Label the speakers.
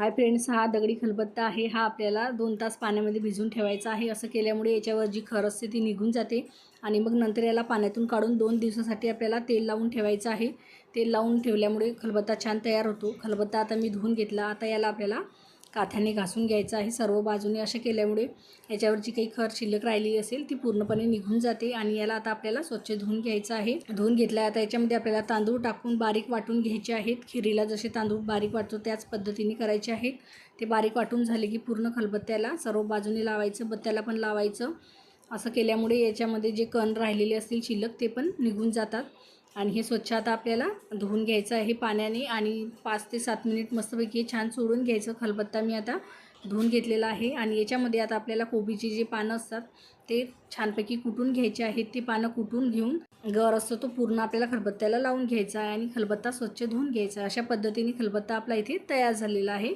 Speaker 1: Hi friends, हा दगडी खलबत्ता आहे. हा आपल्याला 2 तास पाण्यामध्ये भिजवून ठेवायचा आहे. असं केल्यामुळे याच्यावर जी खर असते ती निघून जाते आणि मग नंतर याला पाण्यातून काढून 2 दिवसासाठी आपल्याला तेल लावून ठेवायचं आहे. तेल लावून ठेवल्यामुळे खलबत्ता छान तयार होतो. खलबत्ता आता मी धुवून घेतला. आता याला आपल्याला काथ्याने घासून घ्यायचं आहे सर्व बाजूने. असे केल्यामुळे याच्यावर जी काही खर शिल्लक राहिली असेल ती पूर्णपणे निघून जाते आणि याला आता आपल्याला स्वच्छ धुवून घ्यायचं आहे. धुवून घेतला. आता याच्यामध्ये आपल्याला तांदूळ टाकून बारीक वाटून घ्यायचे आहेत. खिरीला जसे तांदूळ बारीक वाटतो त्याच पद्धतीने करायचे आहेत. ते बारीक वाटून झाले की पूर्ण खलबत्त्याला सर्व बाजूने लावायचं, बत्त्याला पण लावायचं. असं केल्यामुळे याच्यामध्ये जे कण राहिलेले असतील शिल्लक ते पण निघून जातात. आणि हे स्वच्छ आता आपल्याला धुवून घ्यायचं आहे पाण्याने आणि 5 ते 7 मिनिट मस्तपैकी छान सोडून घ्यायचं. खलबत्ता मी आता धुवून घेतलेला आहे आणि याच्यामध्ये आता आपल्याला कोबीची जी पानं असतात ते छानपैकी कुटून घ्यायचे आहेत. ती पानं कुटून घेऊन गर असतो तो पूर्ण आपल्याला खलबत्त्याला लावून घ्यायचा आहे आणि खलबत्ता स्वच्छ धुवून घ्यायचा. अशा पद्धतीने खलबत्ता आपला इथे तयार झालेला आहे.